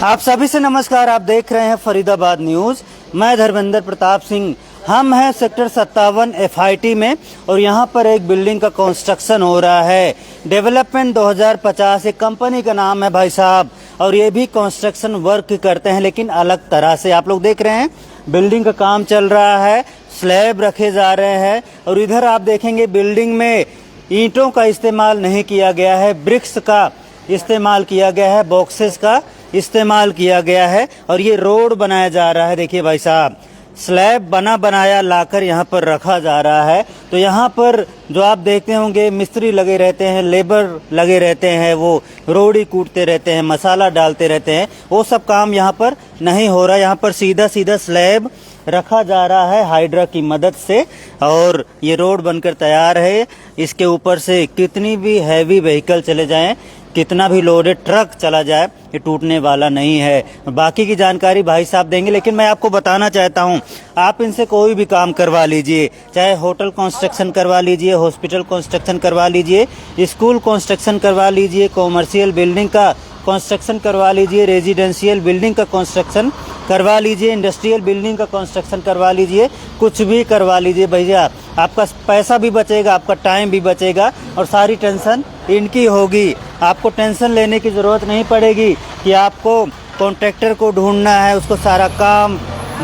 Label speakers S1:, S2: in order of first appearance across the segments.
S1: आप सभी से नमस्कार। आप देख रहे हैं फरीदाबाद न्यूज। मैं धर्मेंद्र प्रताप सिंह। हम हैं सेक्टर 57 FIT में और यहाँ पर एक बिल्डिंग का कंस्ट्रक्शन हो रहा है। डेवलपमेंट 2050 एक कंपनी का नाम है भाई साहब, और ये भी कंस्ट्रक्शन वर्क करते हैं लेकिन अलग तरह से। आप लोग देख रहे हैं बिल्डिंग का काम चल रहा है, स्लैब रखे जा रहे हैं और इधर आप देखेंगे बिल्डिंग में ईंटों का इस्तेमाल नहीं किया गया है, ब्रिक्स का इस्तेमाल किया गया है, बॉक्सेस का इस्तेमाल किया गया है और ये रोड बनाया जा रहा है। देखिए भाई साहब, स्लैब बना बनाया लाकर यहाँ पर रखा जा रहा है। तो यहाँ पर जो आप देखते होंगे मिस्त्री लगे रहते हैं, लेबर लगे रहते हैं, वो रोड़ी कूटते रहते हैं, मसाला डालते रहते हैं, वो सब काम यहाँ पर नहीं हो रहा। यहाँ पर सीधा सीधा स्लैब रखा जा रहा है हाइड्रा की मदद से और ये रोड बनकर तैयार है। इसके ऊपर से कितनी भी हैवी व्हीकल चले जाएं, कितना भी लोडेड ट्रक चला जाए, ये टूटने वाला नहीं है। बाकी की जानकारी भाई साहब देंगे, लेकिन मैं आपको बताना चाहता हूँ, आप इनसे कोई भी काम करवा लीजिए, चाहे होटल कंस्ट्रक्शन करवा लीजिए, हॉस्पिटल कंस्ट्रक्शन करवा लीजिए, स्कूल कंस्ट्रक्शन करवा लीजिए, कॉमर्शियल बिल्डिंग का कंस्ट्रक्शन करवा लीजिए, रेजिडेंशियल बिल्डिंग का कंस्ट्रक्शन करवा लीजिए, इंडस्ट्रियल बिल्डिंग का कंस्ट्रक्शन करवा लीजिए, कुछ भी करवा लीजिए भैया, आपका पैसा भी बचेगा, आपका टाइम भी बचेगा और सारी टेंशन इनकी होगी। आपको टेंशन लेने की ज़रूरत नहीं पड़ेगी कि आपको कॉन्ट्रैक्टर को ढूंढना है, उसको सारा काम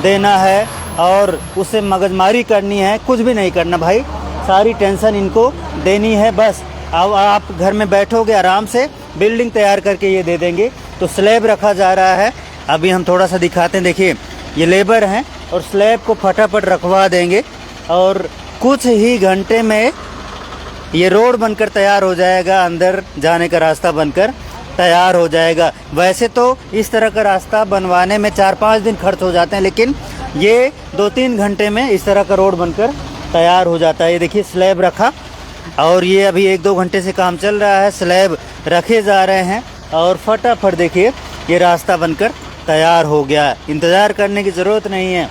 S1: देना है और उससे मगजमारी करनी है। कुछ भी नहीं करना भाई, सारी टेंशन इनको देनी है। बस अब आप घर में बैठोगे आराम से, बिल्डिंग तैयार करके ये दे देंगे। तो स्लैब रखा जा रहा है, अभी हम थोड़ा सा दिखाते हैं। देखिए ये लेबर हैं और स्लैब को फटाफट रखवा देंगे और कुछ ही घंटे में ये रोड बनकर तैयार हो जाएगा, अंदर जाने का रास्ता बनकर तैयार हो जाएगा। वैसे तो इस तरह का रास्ता बनवाने में 4-5 दिन खर्च हो जाते हैं, लेकिन ये 2-3 घंटे में इस तरह का रोड बनकर तैयार हो जाता है। ये देखिए स्लैब रखा और ये अभी 1-2 घंटे से काम चल रहा है, स्लैब रखे जा रहे हैं और फटाफट देखिए ये रास्ता बनकर तैयार हो गया। इंतज़ार करने की ज़रूरत नहीं है,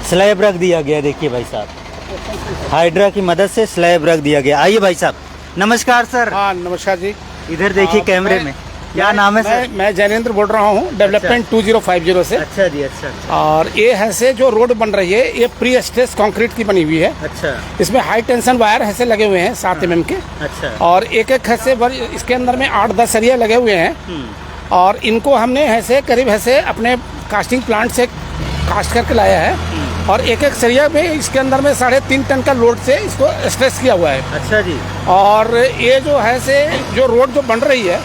S1: स्लैब रख दिया गया। देखिए भाई साहब, हाइड्रा की मदद से स्लैब रख दिया गया। आइए भाई साहब, नमस्कार सर।
S2: हाँ नमस्कार जी।
S1: इधर देखिए कैमरे में, क्या नाम है सर?
S2: मैं जैनेंद्र बोल रहा हूँ, डेवलपमेंट 2050 से।
S1: अच्छा जी, अच्छा।
S2: और ये ऐसे जो रोड बन रही है ये प्री स्ट्रेस कंक्रीट की बनी हुई है।
S1: अच्छा।
S2: इसमें हाई टेंशन वायर ऐसे लगे हुए हैं 7 mm के।
S1: अच्छा।
S2: और एक ऐसे इसके अंदर में 8-10 सरिया लगे हुए हैं और इनको हमने ऐसे करीब ऐसे अपने कास्टिंग प्लांट से कास्ट करके लाया है और एक सरिया में इसके अंदर में 3.5 टन का लोड से इसको स्ट्रेस किया हुआ है।
S1: अच्छा जी।
S2: और ये जो है से जो रोड जो बन रही है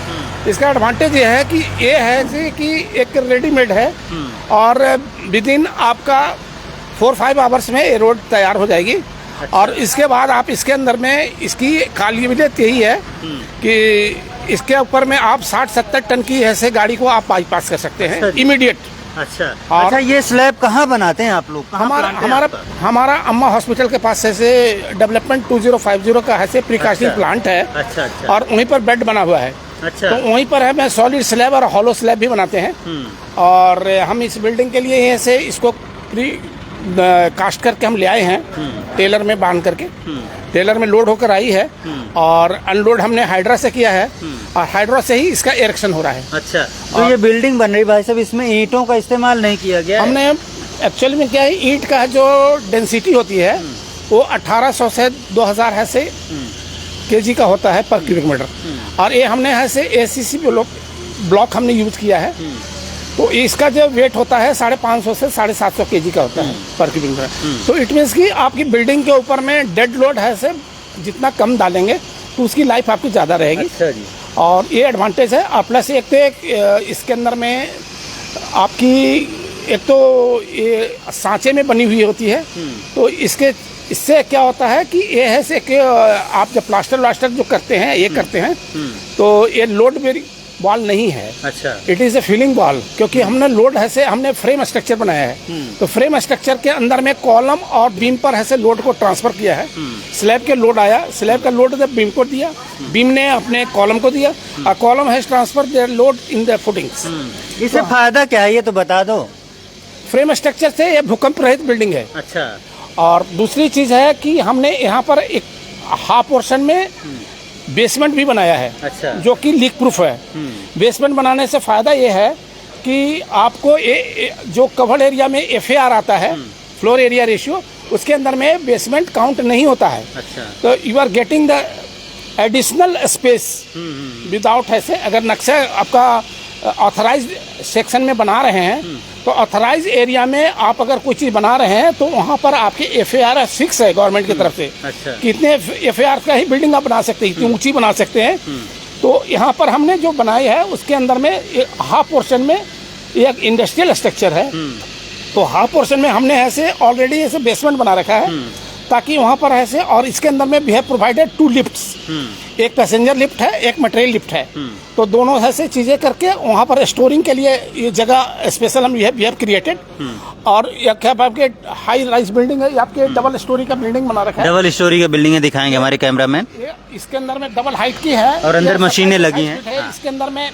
S2: इसका एडवांटेज ये है कि ये है कि एक रेडीमेड है और विद इन आपका 4-5 आवर्स में ये रोड तैयार हो जाएगी। अच्छा। और इसके बाद आप इसके अंदर में इसकी काबिलियत यही है कि इसके ऊपर में आप 60-70 टन की ऐसे गाड़ी को आप बाईपास कर सकते हैं इमीडिएट।
S1: अच्छा। अच्छा, ये स्लैब कहाँ बनाते हैं आप लोग?
S2: हमारा अम्मा हॉस्पिटल के पास ऐसे डेवलपमेंट 2050 का ऐसे प्रीकास्टिंग प्लांट है।
S1: अच्छा, अच्छा।
S2: और वहीं पर बेड बना हुआ है।
S1: अच्छा।
S2: तो वहीं पर है मैं सॉलिड स्लैब और हॉलो स्लैब भी बनाते हैं और हम इस बिल्डिंग के लिए ऐसे इसको प्री कास्ट करके हम ले आए हैं, टेलर में बांध करके। टेलर में लोड होकर आई है और अनलोड हमने हाइड्रा से किया है और हाइड्रा से ही इसका इरेक्शन हो रहा है। अच्छा।
S1: तो ये बिल्डिंग बन रही भाई साहब, इसमें ईंटों का इस्तेमाल नहीं किया गया?
S2: हमने एक्चुअली में क्या है, ईंट का जो डेंसिटी होती है वो 1800 से 2000 ऐसे kg का होता है पर क्यूबिक मीटर। और ये हमने ऐसे ACC ब्लॉक हमने यूज किया है। तो इसका जो वेट होता है 550 से 750 kg का होता है पर क्यूबिक मीटर। तो इट मीन्स कि आपकी बिल्डिंग के ऊपर में डेड लोड है से जितना कम डालेंगे तो उसकी लाइफ आपकी ज़्यादा रहेगी।
S1: अच्छा जी। और
S2: ये एडवांटेज है। और प्लस एक तो इसके अंदर में आपकी एक तो ये सांचे में बनी हुई होती है, तो इससे क्या होता है कि ये है से कि आप जब प्लास्टर जो करते हैं ये करते हैं तो ये लोड बेरिंग वॉल नहीं है। अच्छा। It is a feeling wall, क्योंकि हमने लोड ऐसे हमने फ्रेम स्ट्रक्चर बनाया है। तो फ्रेम स्ट्रक्चर के अंदर में कॉलम और बीम पर ऐसे लोड को ट्रांसफर किया है। स्लैब के लोड आया, स्लैब का लोड जब बीम को दिया, बीम ने अपने कॉलम को दिया और column has transfer their load in the footings.
S1: इससे फायदा क्या है ये तो बता दो।
S2: फ्रेम स्ट्रक्चर से ये भूकंप रहित बिल्डिंग है।
S1: अच्छा।
S2: और दूसरी चीज़ है कि हमने यहाँ पर एक हाफ पोर्शन में बेसमेंट भी बनाया है। अच्छा। जो कि लीक प्रूफ है। बेसमेंट बनाने से फ़ायदा ये है कि आपको जो कवर्ड एरिया में FAR आता है, फ्लोर एरिया रेशियो, उसके अंदर में बेसमेंट काउंट नहीं होता है।
S1: अच्छा।
S2: तो you are getting the additional space without ऐसे। अगर नक्शा आपका ऑथराइज सेक्शन में बना रहे हैं तो ऑथराइज एरिया में आप अगर कोई चीज़ बना रहे हैं तो वहाँ पर आपके FAR फिक्स है गवर्नमेंट की तरफ से।
S1: अच्छा।
S2: कि इतने FAR का ही बिल्डिंग आप बना सकते हैं, इतनी ऊंची बना सकते हैं। तो यहाँ पर हमने जो बनाई है उसके अंदर में हाफ पोर्शन में एक इंडस्ट्रियल स्ट्रक्चर है। तो हाफ पोर्शन में हमने ऐसे ऑलरेडी ऐसे बेसमेंट बना रखा है ताकि वहाँ पर ऐसे, और इसके अंदर में वी हैव प्रोवाइडेड 2 लिफ्ट्स, एक पैसेंजर लिफ्ट है, एक मटेरियल लिफ्ट है। तो दोनों ऐसे चीज़ें करके वहाँ पर स्टोरिंग के लिए ये जगह स्पेशल हम वी हैव क्रिएटेड। और क्या आपके हाई राइज बिल्डिंग है, आपके डबल स्टोरी का बिल्डिंग बना रखा है।
S1: डबल स्टोरी का बिल्डिंग है, दिखाएंगे हमारे कैमरामैन।
S2: इसके अंदर में डबल हाइट की है
S1: और अंदर मशीनें लगी हैं।
S2: इसके अंदर में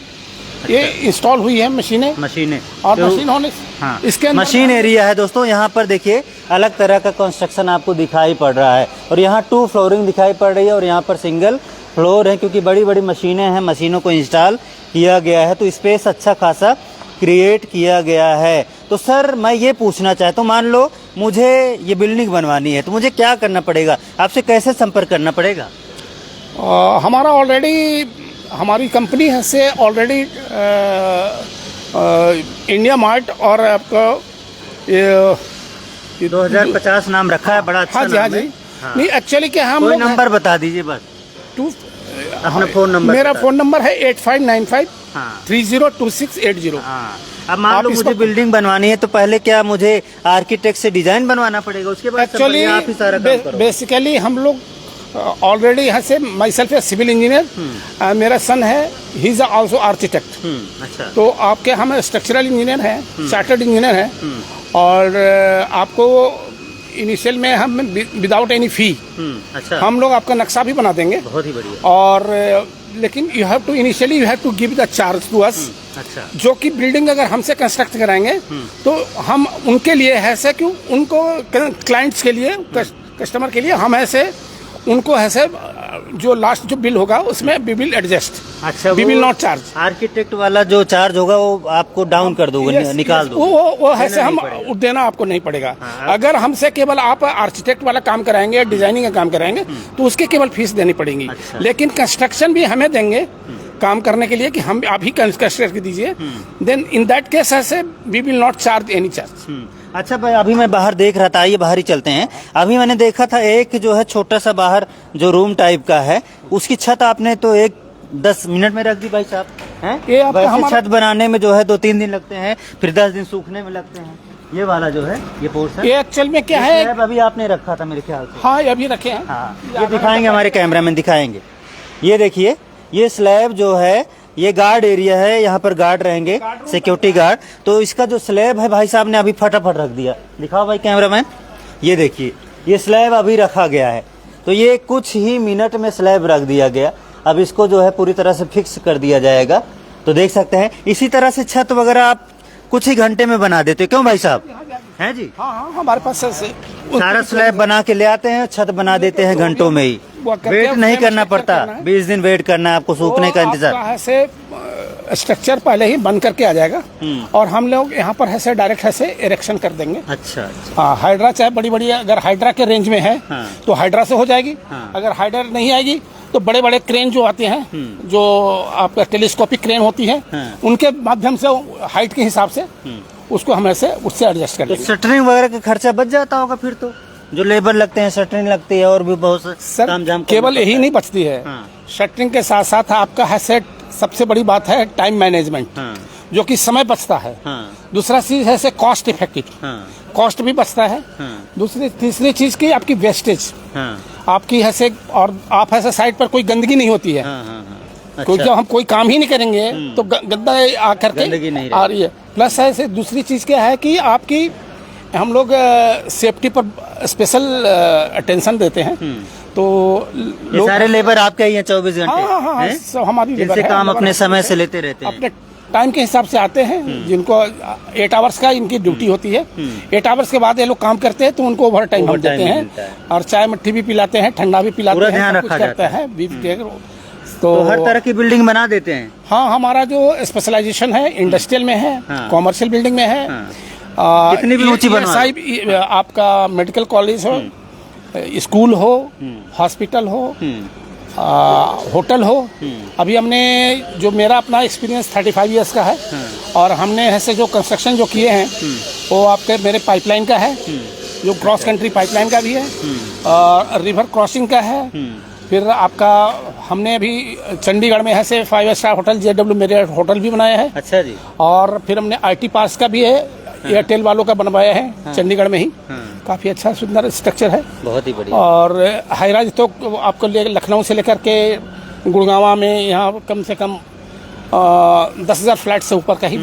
S2: ये इंस्टॉल हुई है मशीनें और
S1: तो
S2: मशीन होने।
S1: हाँ,
S2: इसके अंदर
S1: मशीन एरिया है दोस्तों। यहाँ पर देखिए अलग तरह का कंस्ट्रक्शन आपको दिखाई पड़ रहा है, और यहाँ 2 फ्लोरिंग दिखाई पड़ रही है और यहाँ पर सिंगल फ्लोर है, क्योंकि बड़ी बड़ी मशीनें हैं, मशीनों को इंस्टॉल किया गया है, तो स्पेस अच्छा खासा क्रिएट किया गया है। तो सर मैं ये पूछना चाहता हूँ, मान लो मुझे ये बिल्डिंग बनवानी है तो मुझे क्या करना पड़ेगा, आपसे कैसे संपर्क करना पड़ेगा?
S2: हमारा ऑलरेडी हमारी कंपनी है से ऑलरेडी इंडिया मार्ट और आपका ये
S1: 2050 नाम रखा है, बड़ा अच्छा
S2: हाँ जी, हाँ
S1: नाम
S2: जी।
S1: है। हाँ।
S2: नहीं एक्चुअली क्या हम
S1: कोई नंबर बता दीजिए बस, अपना फ़ोन नंबर।
S2: मेरा फ़ोन नंबर है 8595
S1: हाँ।
S2: 302680।
S1: हाँ। अब मान लो मुझे बिल्डिंग बनवानी है तो पहले क्या मुझे आर्किटेक्ट से डिजाइन बनवाना पड़ेगा, उसके बाद
S2: एक्चुअली
S1: आप ही सारा काम करोगे?
S2: बेसिकली हम लोग ऑलरेडी यहाँ से myself a civil engineer, मेरा सन है, ही इज ऑल्सो आर्किटेक्ट।
S1: अच्छा।
S2: तो आपके हम स्ट्रक्चरल इंजीनियर हैं, चार्टर्ड इंजीनियर हैं, और आपको इनिशियल में हम विदाउट एनी फी
S1: अच्छा,
S2: हम लोग आपका नक्शा भी बना देंगे।
S1: बहुत ही बढ़िया।
S2: और लेकिन you have to initially you have to give the charge to us.
S1: अच्छा।
S2: जो कि बिल्डिंग अगर हमसे कंस्ट्रक्ट कराएंगे तो हम उनके लिए ऐसे क्यों, उनको क्लाइंट्स के लिए, कस्टमर के लिए हम ऐसे उनको ऐसे जो लास्ट जो बिल होगा उसमें वी विल एडजस्ट।
S1: अच्छा,
S2: we will not charge.
S1: Architect वाला जो चार्ज होगा वो आपको डाउन कर दोगे, निकाल दो।
S2: वो ऐसे हम देना आपको नहीं पड़ेगा। अगर हमसे केवल आप आर्किटेक्ट वाला काम कराएंगे, डिजाइनिंग का काम कराएंगे तो उसके केवल फीस देनी पड़ेगी।
S1: अच्छा।
S2: लेकिन कंस्ट्रक्शन भी हमें देंगे काम करने के लिए कि हम आप ही कंस्ट्रक्ट करके दीजिए, देन इन दैट केस ऐसे we will not charge any charge.
S1: अच्छा भाई, अभी मैं बाहर देख रहा था, आइए बाहर ही चलते हैं। अभी मैंने देखा था एक जो है छोटा सा बाहर जो रूम टाइप का है, उसकी छत आपने तो 10 मिनट में रख दी भाई साहब, हैं?
S2: ये आपका
S1: वैसे छत बनाने में जो है 2-3 दिन लगते हैं, फिर 10 दिन सूखने में लगते हैं। ये वाला जो है ये पोर्शन,
S2: ये एक्चुअल में क्या है,
S1: अभी आपने रखा था मेरे ख्याल से।
S2: हाँ अभी रखे हैं।
S1: हाँ, ये दिखाएंगे हमारे कैमरामैन, दिखाएंगे। ये देखिए, ये स्लैब जो है ये गार्ड एरिया है, यहाँ पर गार्ड रहेंगे, सिक्योरिटी गार्ड। तो इसका जो स्लैब है भाई साहब ने अभी फटाफट रख दिया। दिखाओ भाई कैमरामैन, ये देखिए ये स्लैब अभी रखा गया है। तो ये कुछ ही मिनट में स्लैब रख दिया गया। अब इसको जो है पूरी तरह से फिक्स कर दिया जाएगा। तो देख सकते हैं इसी तरह से छत वगैरह आप कुछ ही घंटे में बना देते, क्यों भाई साहब? हैं जी?
S2: हाँ, हमारे पास
S1: सारा स्लैब बना के ले आते हैं, छत बना देते हैं घंटों में ही। वेट नहीं करना पड़ता, 20 दिन वेट करना है आपको, सूखने का इंतजार।
S2: ऐसे स्ट्रक्चर पहले ही बन करके आ जाएगा और हम लोग यहाँ पर ऐसे डायरेक्ट ऐसे इरेक्शन कर देंगे।
S1: अच्छा।
S2: हाँ, हाइड्रा चाहे बड़ी बड़ी, अगर हाइड्रा के रेंज में है तो हाइड्रा से हो जाएगी। अगर हाइड्रा नहीं आएगी तो बड़े बड़े क्रेन जो आते हैं, जो आपका टेलीस्कोपिक क्रेन होती है, उनके माध्यम से हाइट के हिसाब से उसको हम ऐसे उससे एडजस्ट कर लेंगे।
S1: शटरिंग वगैरह का खर्चा बच जाता होगा फिर तो, जो लेबर लगते हैं, शटरिंग लगती है और भी बहुत से काम जाम।
S2: केवल यही नहीं बचती है, शटरिंग के साथ साथ आपका है सेट, सबसे बड़ी बात है टाइम मैनेजमेंट, जो कि समय बचता है। दूसरा चीज है कॉस्ट इफेक्टिव, कॉस्ट भी बचता है। तीसरी चीज की आपकी वेस्टेज आपकी ऐसे, और आप ऐसे साइड पर कोई गंदगी नहीं होती है। कोई जब हम कोई काम ही नहीं करेंगे तो गंदा आकर के आ रही है। प्लस ऐसे दूसरी चीज क्या है कि आपकी हम लोग सेफ्टी पर स्पेशल अटेंशन देते हैं। तो
S1: ये सारे लेबर आपके ही हैं 24 घंटे?
S2: हाँ, सब हमारी लेबर है।
S1: काम अपने समय से लेते रहते हैं,
S2: अपने टाइम के हिसाब से आते हैं। जिनको 8 आवर्स का इनकी ड्यूटी होती है, 8 आवर्स के बाद ये लोग काम करते हैं तो उनको ओवर टाइम हम देते हैं, और चाय मट्ठी भी पिलाते हैं, ठंडा भी पिलाते हैं,
S1: ध्यान रखा
S2: जाता है। तो
S1: हर तरह की बिल्डिंग बना देते हैं।
S2: हाँ, हमारा जो स्पेशलाइजेशन है इंडस्ट्रियल में है,
S1: हाँ।
S2: कॉमर्शियल बिल्डिंग में है।
S1: हाँ। कितनी भी ऊंची बनवा लो।
S2: आपका मेडिकल कॉलेज हो, स्कूल हो, हॉस्पिटल हो, होटल हो। अभी हमने जो मेरा अपना एक्सपीरियंस 35 इयर्स का है, और हमने ऐसे जो कंस्ट्रक्शन जो किए हैं वो आपके मेरे पाइपलाइन का है, जो क्रॉस कंट्री पाइपलाइन का भी है, और रिवर क्रॉसिंग का है। फिर आपका हमने अभी चंडीगढ़ में ऐसे 5 star hotel JW Marriott hotel भी बनाया है।
S1: अच्छा जी।
S2: और फिर हमने IT पार्क्स का भी है, एयरटेल वालों का बनवाया है चंडीगढ़ में ही। काफ़ी अच्छा सुंदर स्ट्रक्चर है,
S1: बहुत ही बढ़िया।
S2: और हाईराइज तो आपको लखनऊ से लेकर के गुड़गांवा में यहाँ कम से कम 10,000 फ्लैट से ऊपर का ही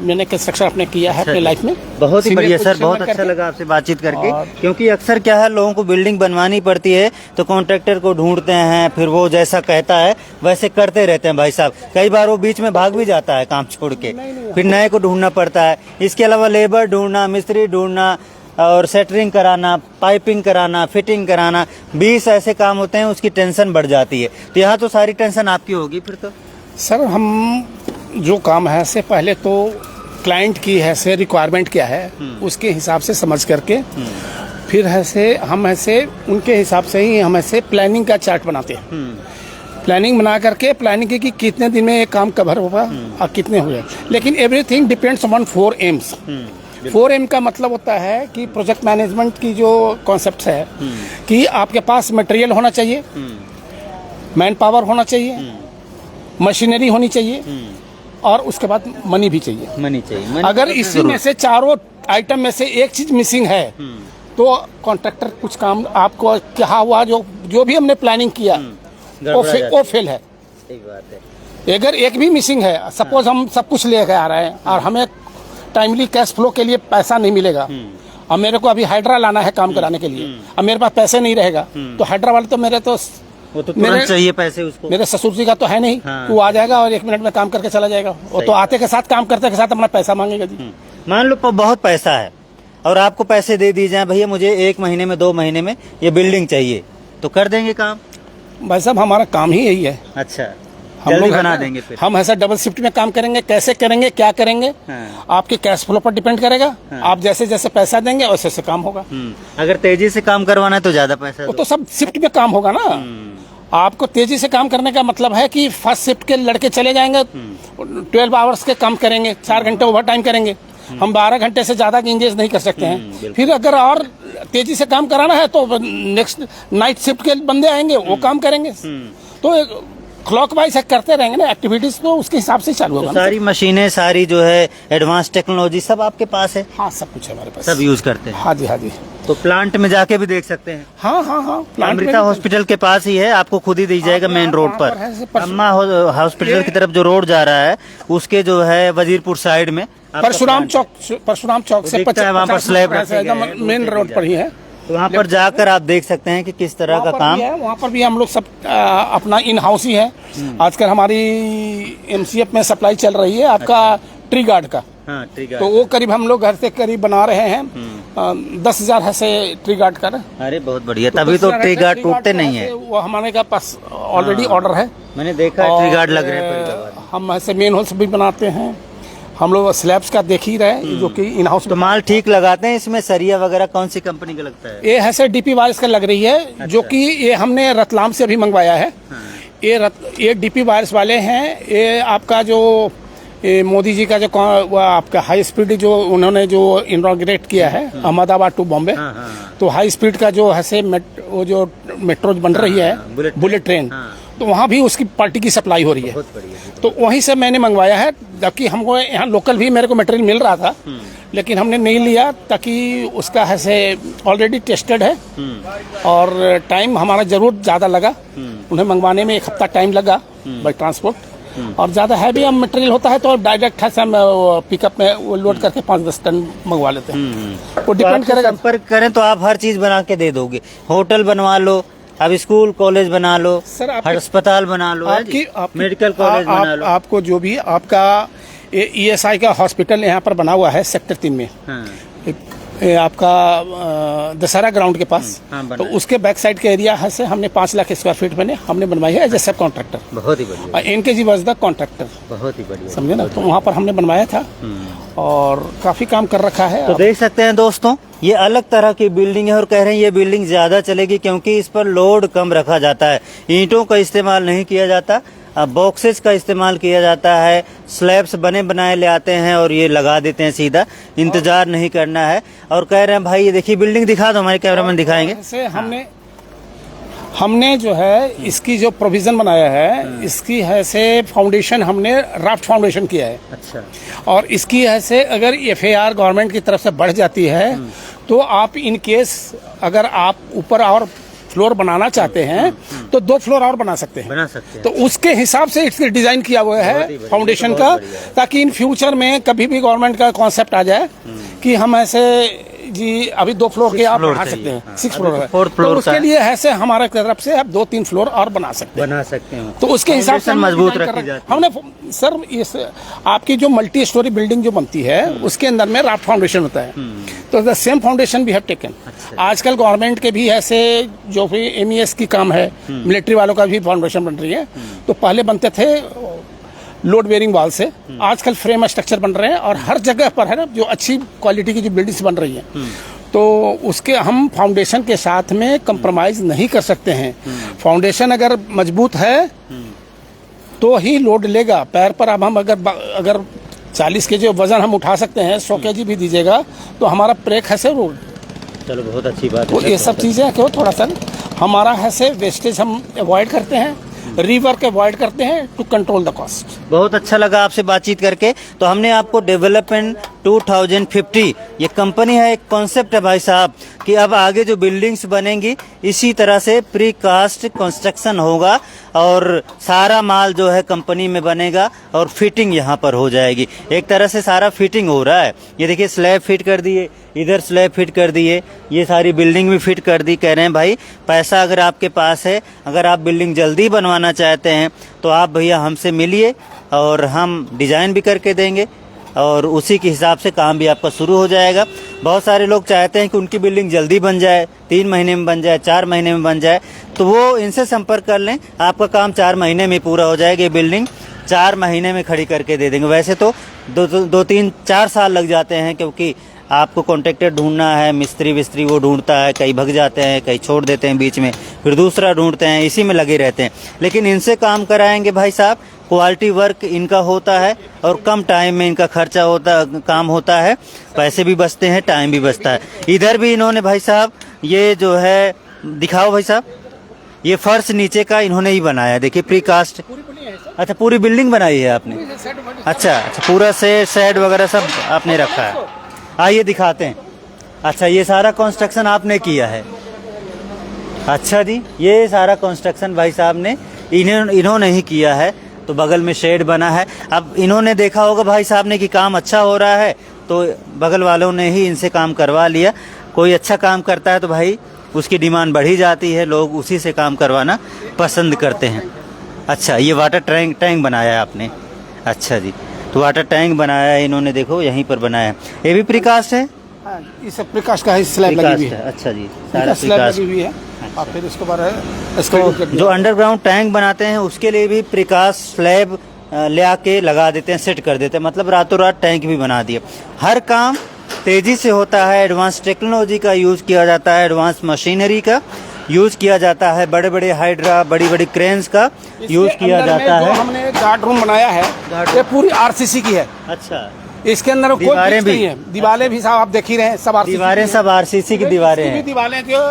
S2: मैंने कंस्ट्रक्शन अपने किया है अपने लाइफ में।
S1: बहुत ही बढ़िया सर, बहुत अच्छा लगा आपसे बातचीत करके। क्योंकि अक्सर क्या है, लोगों को बिल्डिंग बनवानी पड़ती है तो कॉन्ट्रैक्टर को ढूंढते हैं, फिर वो जैसा कहता है वैसे करते रहते हैं भाई साहब। कई बार वो बीच में भाग भी जाता है काम छोड़ के, फिर नए को ढूंढना पड़ता है। इसके अलावा लेबर ढूंढना, मिस्त्री ढूंढना, और सेटरिंग कराना, पाइपिंग कराना, फिटिंग कराना, 20 ऐसे काम होते हैं, उसकी टेंशन बढ़ जाती है। तो यहाँ तो सारी टेंशन आपकी होगी फिर तो।
S2: सर, हम जो काम है से पहले तो क्लाइंट की है से रिक्वायरमेंट क्या है उसके हिसाब से समझ करके फिर ऐसे हम ऐसे उनके हिसाब से ही हम ऐसे प्लानिंग का चार्ट बनाते हैं। प्लानिंग बना करके प्लानिंग की कितने दिन में ये काम कवर होगा और कितने हुए। लेकिन everything depends on 4 Ms. 4 M का मतलब होता है कि प्रोजेक्ट मैनेजमेंट की जो कॉन्सेप्ट है कि आपके पास मटेरियल होना चाहिए, मैन पावर होना चाहिए, मशीनरी होनी चाहिए, और उसके बाद मनी भी चाहिए।
S1: मनी चाहिए।
S2: अगर इसी में से चारों आइटम में से एक चीज मिसिंग है तो कॉन्ट्रैक्टर कुछ काम आपको क्या हुआ, जो भी हमने प्लानिंग किया वो फेल है।
S1: सही बात है।
S2: अगर एक भी मिसिंग है, सपोज हम सब कुछ लेकर आ रहे हैं और हमें टाइमली कैश फ्लो के लिए पैसा नहीं मिलेगा, और मेरे को अभी हाइड्रा लाना है काम कराने के लिए, अब मेरे पास पैसे नहीं रहेगा, तो हाइड्रा वाले तो मेरे तो
S1: वो तो तुरंत चाहिए पैसे उसको।
S2: मेरे ससुर जी का तो है नहीं, वो आ जाएगा और 1 मिनट में काम करके चला जाएगा। वो तो आते के साथ काम करते के साथ अपना पैसा मांगेगा जी।
S1: मान लो बहुत पैसा है और आपको पैसे दे दिए जाए, भैया मुझे 1 महीने में 2 महीने में ये बिल्डिंग चाहिए, तो कर देंगे काम?
S2: भाई साहब, हमारा काम ही यही है।
S1: अच्छा,
S2: हम
S1: जल्दी
S2: लोग
S1: बना देंगे फिर।
S2: हम ऐसा डबल शिफ्ट में काम करेंगे। कैसे करेंगे, क्या करेंगे, आपके कैश फ्लो पर डिपेंड करेगा। आप जैसे जैसे पैसा देंगे वैसे वैसे काम होगा।
S1: अगर तेजी से काम करवाना है तो ज्यादा पैसा
S2: वो तो सब शिफ्ट में काम होगा ना। आपको तेजी से काम करने का मतलब है कि फर्स्ट शिफ्ट के लड़के चले जाएंगे, 12 आवर्स के काम करेंगे, 4 घंटे ओवर टाइम करेंगे। हम 12 घंटे से ज्यादा की इंगेज नहीं कर सकते हैं। फिर अगर और तेजी से काम कराना है तो नेक्स्ट नाइट शिफ्ट के बंदे आएंगे, वो काम करेंगे। तो क्लॉक वाइज करते रहेंगे ना एक्टिविटीज, तो उसके हिसाब से चालू होगा।
S1: तो सारी मशीनें, सारी जो है एडवांस टेक्नोलॉजी सब आपके पास है?
S2: हाँ, सब कुछ है हमारे पास,
S1: सब यूज करते हैं।
S2: हाँ जी, हाँ जी।
S1: तो प्लांट में जाके भी देख सकते हैं?
S2: हाँ हाँ हाँ,
S1: अमृता हॉस्पिटल के पास ही है, आपको खुद ही दी जाएगा मेन रोड पर। अम्मा हॉस्पिटल की तरफ जो रोड जा रहा है उसके जो है वजीरपुर साइड में
S2: परशुराम चौक से
S1: वहाँ पर स्लैब
S2: मेन रोड पर ही है।
S1: तो वहाँ पर जाकर आप देख सकते हैं कि किस तरह का काम
S2: है। वहाँ पर भी हम लोग सब अपना इन हाउस ही है। आजकल हमारी MCF में सप्लाई चल रही है आपका ट्री गार्ड का।
S1: हाँ, ट्री गार्ड।
S2: तो वो करीब हम लोग घर से करीब बना रहे हैं 10,000 है से ट्री गार्ड का।
S1: अरे बहुत बढ़िया, तभी तो ट्री गार्ड टूटते नहीं है।
S2: वो हमारे का पास ऑलरेडी ऑर्डर है,
S1: मैंने देखा है, ट्री गार्ड लग रहे हैं।
S2: हम ऐसे मेन हाउस भी बनाते हैं। हम लोग स्लैब्स का देख ही रहे जो कि इन हाउस।
S1: तो माल ठीक लगाते हैं इसमें? सरिया वगैरह कौन सी कंपनी का लगता है?
S2: ये है से DP वायर्स का लग रही है। अच्छा। जो कि ये हमने रतलाम से अभी मंगवाया है। ये DP वायर्स वाले हैं। ये आपका जो मोदी जी का जो आपका हाई स्पीड जो उन्होंने जो इनॉग्रेट किया है अहमदाबाद टू बॉम्बे, तो हाई स्पीड का जो है से वो जो मेट्रो बन रही है, बुलेट ट्रेन, तो वहाँ भी उसकी पार्टी की सप्लाई हो रही है। तो वहीं से मैंने मंगवाया है, जबकि हमको यहाँ लोकल भी मेरे को मटेरियल मिल रहा था, लेकिन हमने नहीं लिया ताकि उसका है से ऑलरेडी टेस्टेड है। और टाइम हमारा जरूर ज़्यादा लगा, उन्हें मंगवाने में 1 हफ्ता टाइम लगा बाई ट्रांसपोर्ट। और ज़्यादा हैवी हम मटेरियल होता है तो डायरेक्ट है हम पिकअप में वो लोड करके 5-10 टन मंगवा लेते हैं। वो डिपेंड करेगा।
S1: संपर्क करें तो आप हर चीज़ बना के दे दोगे। होटल बनवा लो, अब स्कूल कॉलेज बना लो, अस्पताल बना लो, मेडिकल कॉलेज बना लो।
S2: आपको जो भी आपका ESI का हॉस्पिटल यहाँ पर बना हुआ है सेक्टर 3 में। ये आपका दशहरा ग्राउंड के पास।
S1: हाँ,
S2: तो उसके बैक साइड के एरिया है से हमने 5 लाख स्क्वायर फीट में हमने बनवाई है एज ए सब कॉन्ट्रैक्टर।
S1: बहुत ही बढ़िया,
S2: और NKG वाज द कॉन्ट्रैक्टर,
S1: बहुत ही बढ़िया,
S2: समझे ना। तो वहाँ पर हमने बनवाया था और काफी काम कर रखा है।
S1: तो देख सकते हैं दोस्तों, ये अलग तरह की बिल्डिंग है और कह रहे हैं ये बिल्डिंग ज्यादा चलेगी क्योंकि इस पर लोड कम रखा जाता है। ईंटों का इस्तेमाल नहीं किया जाता, बॉक्सेस का इस्तेमाल किया जाता है। स्लैब्स बने बनाए ले आते हैं और ये लगा देते हैं सीधा, इंतजार नहीं करना है। और कह रहे हैं भाई ये देखिए बिल्डिंग दिखा दो, हमारे कैमरामैन दिखाएंगे।
S2: ऐसे हमने जो है इसकी जो प्रोविजन बनाया है, इसकी है से फाउंडेशन हमने राफ्ट फाउंडेशन किया है।
S1: अच्छा,
S2: और इसकी है से अगर FAR गवर्नमेंट की तरफ से बढ़ जाती है तो आप इन केस अगर आप ऊपर और फ्लोर बनाना चाहते हैं तो 2 फ्लोर और बना सकते हैं। तो उसके हिसाब से इसके डिजाइन किया हुआ है फाउंडेशन का, ताकि इन फ्यूचर में कभी भी गवर्नमेंट का कॉन्सेप्ट आ जाए कि हम ऐसे जी अभी 2 फ्लोर के आप बढ़ा सकते हैं, 6 फ्लोर है,
S1: 4th फ्लोर
S2: तो उसके लिए ऐसे हमारे तरफ से आप 2-3 फ्लोर और बना सकते
S1: हैं।
S2: तो उसके हिसाब से
S1: मजबूत रखी जाती है।
S2: हमने सर इस आपकी जो मल्टी स्टोरी बिल्डिंग जो बनती है उसके अंदर में राफ्ट फाउंडेशन होता है। तो the same foundation we have taken. आजकल गवर्नमेंट के भी ऐसे जो भी MES की काम है, मिलिट्री वालों का भी फाउंडेशन बन रही है। तो पहले बनते थे लोड बेयरिंग वाल से, आजकल फ्रेम स्ट्रक्चर बन रहे हैं और हर जगह पर है ना जो अच्छी क्वालिटी की जो बिल्डिंग्स बन रही है, तो उसके हम फाउंडेशन के साथ में कंप्रोमाइज नहीं कर सकते हैं। फाउंडेशन अगर मजबूत है तो ही लोड लेगा पैर पर। अब हम अगर 40 kg वजन हम उठा सकते हैं, 100 kg भी दीजिएगा तो हमारा ब्रेक है से रोड।
S1: चलो बहुत अच्छी बात है।
S2: तो ये सब चीजें क्यों थोड़ा सा हमारा है से वेस्टेज हम अवॉइड करते हैं, रीवर्क अवॉइड करते हैं टू कंट्रोल द कॉस्ट।
S1: बहुत अच्छा लगा आपसे बातचीत करके। तो हमने आपको डेवलपमेंट 2050 ये कंपनी है, एक कॉन्सेप्ट है भाई साहब कि अब आगे जो बिल्डिंग्स बनेंगी इसी तरह से प्री कास्ट कंस्ट्रक्शन होगा और सारा माल जो है कंपनी में बनेगा और फिटिंग यहाँ पर हो जाएगी। एक तरह से सारा फिटिंग हो रहा है। ये देखिए स्लैब फिट कर दिए, इधर स्लैब फिट कर दिए, ये सारी बिल्डिंग भी फिट कर दी। कह रहे हैं भाई पैसा अगर आपके पास है, अगर आप बिल्डिंग जल्दी बनवाना चाहते हैं तो आप भैया हमसे मिलिए और हम डिजाइन भी करके देंगे और उसी के हिसाब से काम भी आपका शुरू हो जाएगा। बहुत सारे लोग चाहते हैं कि उनकी बिल्डिंग जल्दी बन जाए, 3 महीने में बन जाए, 4 महीने में बन जाए, तो वो इनसे संपर्क कर लें, आपका काम 4 महीने में पूरा हो जाएगा। ये बिल्डिंग 4 महीने में खड़ी करके दे देंगे। वैसे तो 2-3-4 साल लग जाते हैं क्योंकि आपको कॉन्ट्रैक्टर ढूंढना है, मिस्त्री विस्त्री वो ढूंढता है, कई भग जाते हैं, कई छोड़ देते हैं बीच में, फिर दूसरा ढूंढते हैं, इसी में लगे रहते हैं। लेकिन इनसे काम कराएंगे भाई साहब, क्वालिटी वर्क इनका होता है और कम टाइम में इनका खर्चा काम होता है, पैसे भी बचते हैं, टाइम भी बचता है। इधर भी इन्होंने भाई साहब ये जो है दिखाओ भाई साहब, ये फर्श नीचे का इन्होंने ही बनाया, देखिए प्री कास्ट। अच्छा पूरी बिल्डिंग बनाई है आपने? अच्छा पूरा शेड वगैरह सब आपने रखा है। आइए दिखाते हैं। अच्छा ये सारा कंस्ट्रक्शन आपने किया है? अच्छा जी, ये सारा कंस्ट्रक्शन भाई साहब ने इन्होंने ही किया है। तो बगल में शेड बना है। अब इन्होंने देखा होगा भाई साहब ने कि काम अच्छा हो रहा है तो बगल वालों ने ही इनसे काम करवा लिया। कोई अच्छा काम करता है तो भाई उसकी डिमांड बढ़ी जाती है, लोग उसी से काम करवाना पसंद करते हैं। अच्छा ये वाटर टैंक बनाया है आपने? अच्छा जी, तो वाटर टैंक बनाया है इन्होंने, देखो यहीं पर बनाया है। ये भी प्रीकास्ट है?
S2: इस प्रीकास्ट का स्लैब लगी हुई है।
S1: अच्छा जी, सारा प्रीकास्ट
S2: लगी हुई है। और फिर इसके बाद
S1: तो जो अंडरग्राउंड टैंक बनाते हैं उसके लिए भी प्रीकास्ट स्लैब ले आके लगा देते हैं, सेट कर देते हैं, मतलब रातों रात टैंक भी बना दिए। हर काम तेजी से होता है, एडवांस टेक्नोलॉजी का यूज किया जाता है, एडवांस मशीनरी का यूज किया जाता है, बड़े बड़े हाइड्रा बड़ी बड़ी क्रेन्स का यूज किया जाता है।
S2: हमने गार्ड रूम बनाया है, ये पूरी RCC की है।
S1: अच्छा,
S2: इसके अंदर कोई
S1: दीवारें भी
S2: है, दीवारें भी साहब आप देख ही रहे हैं, सब
S1: दीवारें सब RCC की दीवारें हैं।
S2: दीवारें जो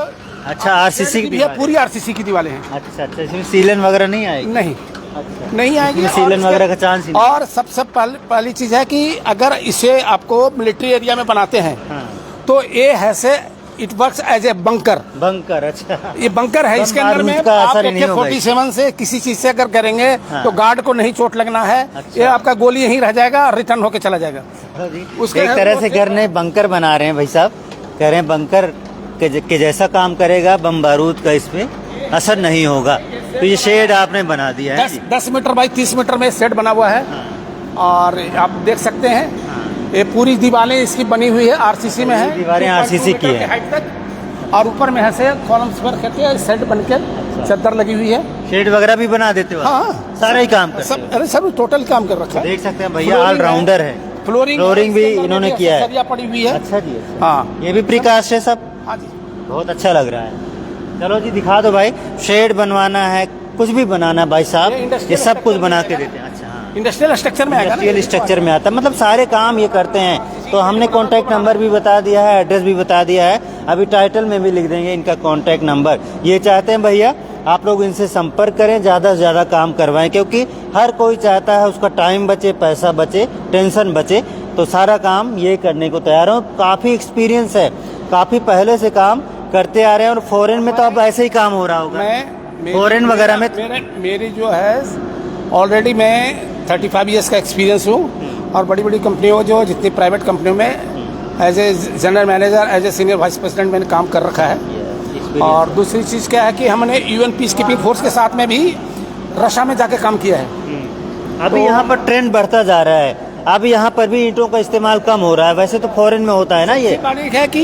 S1: अच्छा RCC की
S2: पूरी RCC की दीवारें हैं।
S1: अच्छा अच्छा, इसमें सीलन वगैरह नहीं आएगी?
S2: नहीं
S1: अच्छा,
S2: नहीं आएगी,
S1: सीलन वगैरह का चांस ही नहीं।
S2: और सबसे पहली चीज है कि अगर इसे आपको मिलिट्री एरिया में बनाते हैं तो ये है से it works as a bunker. अच्छा, ये बंकर है, इसके अंदर में आप AK-47 से किसी चीज से अगर करेंगे तो गार्ड को नहीं चोट लगना है। ये आपका गोली यहीं रह जाएगा, रिटर्न होके चला जाएगा।
S1: उसके एक तरह से घर ने बंकर बना रहे हैं भाई साहब, कह रहे हैं बंकर के जैसा काम करेगा, बम बारूद का इसमें असर नहीं होगा। तो ये शेड आपने बना दिया है
S2: 10 मीटर बाई 30 मीटर में शेड बना हुआ है। और आप देख सकते हैं ये पूरी दीवारें इसकी बनी हुई है, आरसीसी में है।
S1: दीवारें
S2: 2.2
S1: RCC की
S2: मीटर
S1: है।
S2: हाइट तक, और ऊपर में ऐसे कॉलम्स पर करके सेट बनकर चद्दर लगी हुई है।
S1: शेड वगैरह भी बना देते हो आप?
S2: हाँ,
S1: सारा ही काम करते
S2: सब, अरे सब टोटल काम कर रखा है।
S1: देख सकते हैं भैया, ऑलराउंडर है। फ्लोरिंग भी इन्होंने किया है।
S2: सरिया पड़ी हुई है।
S1: अच्छा जी, अच्छा।
S2: हाँ
S1: ये भी प्रीकास्ट है सब?
S2: हाँ जी।
S1: बहुत अच्छा लग रहा है। चलो जी दिखा दो भाई, शेड बनवाना है, कुछ भी बनाना है भाई साहब, ये सब कुछ बना के देते हैं। अच्छा, हाँ,
S2: इंडस्ट्रियल स्ट्रक्चर में आएगा ना?
S1: इंडस्ट्रियल स्ट्रक्चर में आता है, मतलब सारे काम ये करते हैं। तो हमने कॉन्टैक्ट नंबर भी बता दिया है, एड्रेस भी बता दिया है, अभी टाइटल में भी लिख देंगे इनका कॉन्टैक्ट नंबर। ये चाहते हैं भैया आप लोग इनसे संपर्क करें, ज़्यादा से ज़्यादा काम करवाएं, क्योंकि हर कोई चाहता है उसका टाइम बचे, पैसा बचे, टेंशन बचे, तो सारा काम ये करने को तैयार हो। काफ़ी एक्सपीरियंस है, काफ़ी पहले से काम करते आ रहे हैं, और फॉरेन में तो अब ऐसे ही काम हो रहा होगा। फॉरेन वगैरह में
S2: मेरी जो है ऑलरेडी मैं 35 ईयर्स का एक्सपीरियंस हूँ, और बड़ी बड़ी कंपनियों जो जितनी प्राइवेट कंपनियों में as a general manager, as a senior vice president मैंने काम कर रखा है। और दूसरी चीज़ क्या है कि हमने यूएन पीस कीपिंग फोर्स के साथ में भी रशिया में जाके काम किया है।
S1: अभी यहाँ पर ट्रेंड बढ़ता जा रहा है, अब यहाँ पर भी ईंटों का इस्तेमाल कम हो रहा है, वैसे तो फॉरेन में होता है ना। ये
S2: बारीक है कि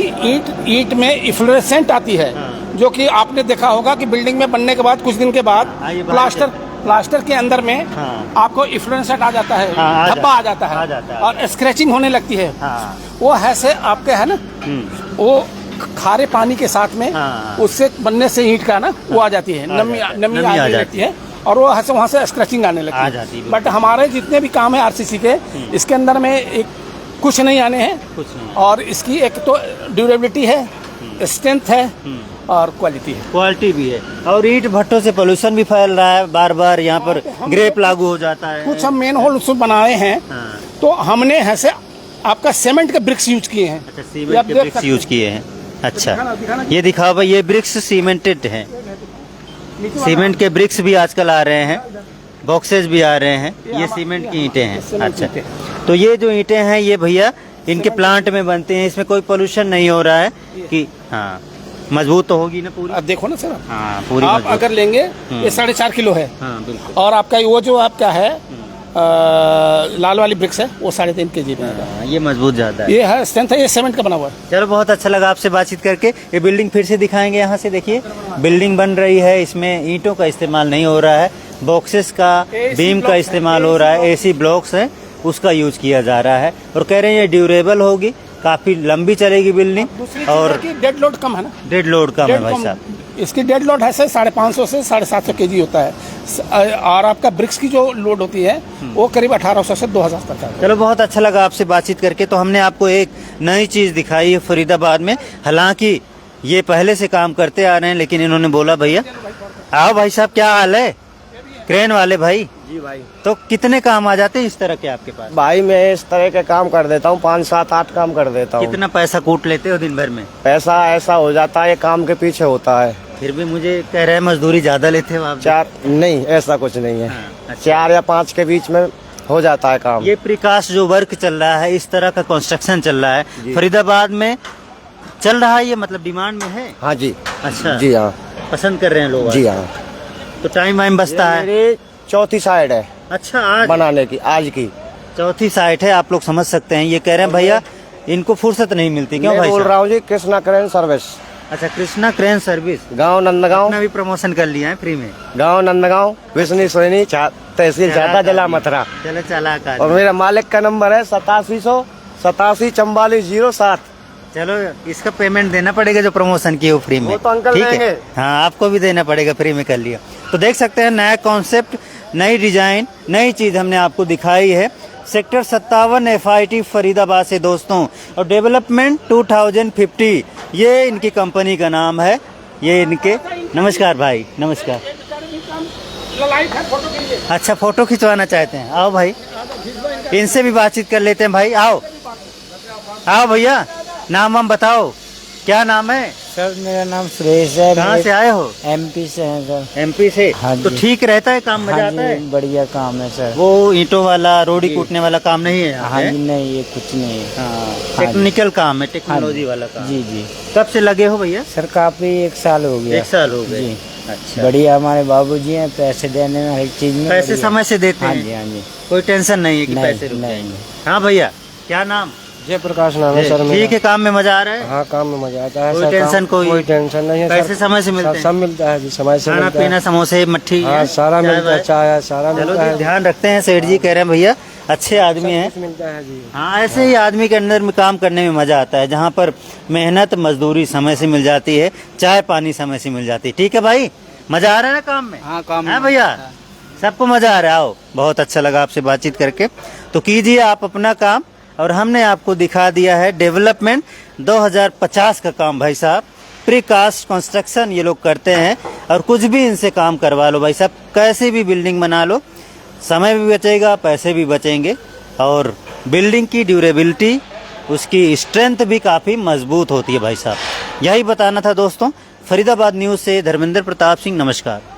S2: ईंट में इफ्लोरेसेंट आती है, जो कि आपने देखा होगा कि बिल्डिंग में बनने के बाद कुछ दिन के बाद प्लास्टर के अंदर में आपको इफ्लोरेसेंट आ जाता है, धब्बा आ जाता है, और स्क्रैचिंग होने लगती है। वो ऐसे आपके है ना, वो खारे पानी के साथ में उससे बनने से ईंट का ना वो आ जाती है, नमी आने लगती है, और वो वहाँ से स्क्रैचिंग आने लगती है। बट हमारे जितने भी काम है आरसीसी के, इसके अंदर में एक कुछ नहीं आने हैं, और इसकी एक तो ड्यूरेबिलिटी है, स्ट्रेंथ है, और क्वालिटी भी है। और ईंट भट्टों से पोल्यूशन भी फैल रहा है, बार बार यहाँ पर ग्रेप लागू हो जाता है। कुछ हम मेन होल उसमें बनाए हैं, तो हमने ऐसे आपका सीमेंट के ब्रिक्स यूज किए हैं।
S1: अच्छा, सीमेंट के ब्रिक्स यूज किए हैं। अच्छा, ये दिखाओ भाई, ये ब्रिक्स सीमेंटेड हैं। सीमेंट के ब्रिक्स भी आजकल आ रहे हैं, बॉक्सेस भी आ रहे हैं, ये सीमेंट की ईंटें हैं। अच्छा, तो ये जो ईंटें हैं ये भैया इनके प्लांट में बनते हैं, इसमें कोई पोल्यूशन नहीं हो रहा है कि हाँ, मजबूत तो होगी ना पूरी।
S2: अब देखो ना सर,
S1: हाँ पूरी
S2: आप अगर लेंगे ये 4.5 किलो है।
S1: हाँ बिल्कुल।
S2: और आपका वो जो आपका है लाल वाली ब्रिक्स है वो 3.5 kg में।
S1: ये मजबूत ज्यादा है,
S2: ये है स्ट्रेंथ है, ये सीमेंट का बना हुआ है।
S1: चलो बहुत अच्छा लगा आपसे बातचीत करके। ये बिल्डिंग फिर से दिखाएंगे, यहाँ से देखिए बिल्डिंग बन रही है, इसमें ईंटों का इस्तेमाल नहीं हो रहा है, बॉक्सेस का, बीम का इस्तेमाल हो रहा है, एसी ब्लॉक्स है उसका यूज किया जा रहा है, और कह रहे हैं ये ड्यूरेबल होगी, काफी लंबी चलेगी बिल्डिंग। और
S2: डेड लोड कम है ना,
S1: डेड लोड कम है भाई साहब,
S2: इसकी डेड लोड है 550 से 750 kg होता है, और आपका ब्रिक्स की जो लोड होती है वो करीब 1800 से 2000 तक है।
S1: चलो बहुत अच्छा लगा आपसे बातचीत करके। तो हमने आपको एक नई चीज़ दिखाई है फरीदाबाद में, हालांकि ये पहले से काम करते आ रहे हैं, लेकिन इन्होंने बोला भैया आओ भाई साहब, क्या हाल है क्रेन वाले भाई?
S3: जी भाई।
S1: तो कितने काम आ जाते हैं इस तरह के आपके पास?
S3: भाई मैं इस तरह के काम कर देता हूँ, 5, 7, 8 काम कर देता हूँ।
S1: कितना पैसा कूट लेते हो दिन भर में?
S3: पैसा ऐसा हो जाता है, ये काम के पीछे होता है।
S1: फिर भी मुझे कह रहे हैं मजदूरी ज्यादा लेते हो आप।
S3: 4 नहीं, ऐसा कुछ नहीं है।
S1: अच्छा।
S3: 4 या 5 के बीच में हो जाता है काम।
S1: ये प्रीकास्ट जो वर्क चल रहा है, इस तरह का कंस्ट्रक्शन चल रहा है फरीदाबाद में चल रहा है, ये मतलब डिमांड में है?
S3: हाँ जी।
S1: अच्छा
S3: जी हाँ,
S1: पसंद कर रहे हैं लोग?
S3: जी हाँ।
S1: तो टाइम वाइम बचता है?
S3: मेरी चौथी साइड है।
S1: अच्छा, आज
S3: बनाने की, आज की
S1: चौथी साइट है, आप लोग समझ सकते हैं। ये कह रहे हैं भैया इनको फुर्सत नहीं मिलती, क्यों
S3: मैं
S1: भाई
S3: बोल
S1: साहब?
S3: रहा हूँ जी, कृष्णा क्रेन सर्विस,
S1: अच्छा, कृष्णा क्रेन सर्विस,
S3: गाँव नंदगांव।
S1: अपना भी प्रमोशन कर लिया है फ्री में।
S3: गाँव नंदगांव, विष्णु सोनी, तहसील छाता, जिला मथुरा।
S1: चलो चला कर।
S3: और मेरा मालिक का नंबर है 8787 4407।
S1: चलो इसका पेमेंट देना पड़ेगा जो प्रमोशन की हो फ्री में।
S3: वो तो अंकल
S1: ठीक है,
S3: देंगे।
S1: हाँ आपको भी देना पड़ेगा, फ्री में कर लिया। तो देख सकते हैं नया कॉन्सेप्ट, नई डिजाइन, नई चीज हमने आपको दिखाई है सेक्टर 57 FIT फरीदाबाद से दोस्तों। और डेवलपमेंट 2050 ये इनकी कंपनी का नाम है। ये इनके, नमस्कार भाई, नमस्कार। अच्छा, फोटो खिंचवाना चाहते हैं, आओ भाई इनसे भी बातचीत कर लेते हैं। भाई आओ आओ भैया, नाम वाम बताओ, क्या नाम है?
S4: सर मेरा नाम सुरेश है।
S1: कहाँ से आए हो?
S4: MP से हैं सर।
S1: MP से?
S4: हाँ
S1: तो
S4: जी।
S1: ठीक रहता है काम, मजा
S4: हाँ
S1: आता है?
S4: जी, बढ़िया काम है सर।
S1: वो ईंटों वाला, रोड़ी कूटने वाला काम नहीं है यहाँ
S4: हाँ
S1: पे?
S4: जी, नहीं ये कुछ नहीं है।
S1: हाँ, टेक्निकल काम है, टेक्नोलॉजी वाला काम।
S4: जी जी
S1: कब से लगे हो भैया?
S4: सर काफी 1 साल हो गया।
S1: 1 साल हो गए।
S4: जी।
S1: अच्छा,
S4: बढ़िया, हमारे बाबूजी हैं, पैसे देने में हर एक चीज में
S1: पैसे
S4: बढ़िया।
S1: समय से देते
S4: हाँ
S1: हैं?
S4: जी हाँ जी।
S1: कोई टेंशन नहीं है कि
S4: नहीं,
S1: पैसे रुक
S4: नहीं,
S1: जाएंगे।
S4: नहीं।
S1: हाँ भैया, क्या नाम?
S3: जय प्रकाश नाम है सर मेरा।
S1: ठीक है, काम में मजा आ रहा है?
S3: हाँ, काम में मजा आता है
S1: कोई
S3: सर।
S1: टेंशन
S3: कोई टेंशन नहीं है
S1: पैसे
S3: सर।
S1: समय से मिलते हैं?
S3: सब मिलता है जी, समय से
S1: खाना
S3: मिलता है।
S1: पीना, समोसे, मट्ठी,
S3: हाँ, सारा
S1: चाय
S3: मिलता है,
S1: वाय?
S3: चाय सारा
S1: चलो
S3: मिलता
S1: जी,
S3: है।
S1: ध्यान रखते हैं। सेठ जी कह रहे हैं भैया अच्छे आदमी हैं।
S3: कुछ मिलता है जी।
S1: हाँ, ऐसे ही आदमी के अंदर में काम करने में मजा आता है, जहाँ पर मेहनत मजदूरी समय से मिल जाती है, चाय पानी समय से मिल जाती है। ठीक है भाई, मजा आ रहा है ना काम में?
S2: हाँ, काम
S1: है भैया, सबको मजा आ रहा है। आओ, बहुत अच्छा लगा आपसे बातचीत करके। तो कीजिए आप अपना काम, और हमने आपको दिखा दिया है डेवलपमेंट 2050 का काम। भाई साहब, प्रीकास्ट कंस्ट्रक्शन ये लोग करते हैं, और कुछ भी इनसे काम करवा लो भाई साहब, कैसे भी बिल्डिंग बना लो, समय भी बचेगा, पैसे भी बचेंगे, और बिल्डिंग की ड्यूरेबिलिटी, उसकी स्ट्रेंथ भी काफ़ी मजबूत होती है भाई साहब। यही बताना था दोस्तों। फरीदाबाद न्यूज़ से धर्मेंद्र प्रताप सिंह, नमस्कार।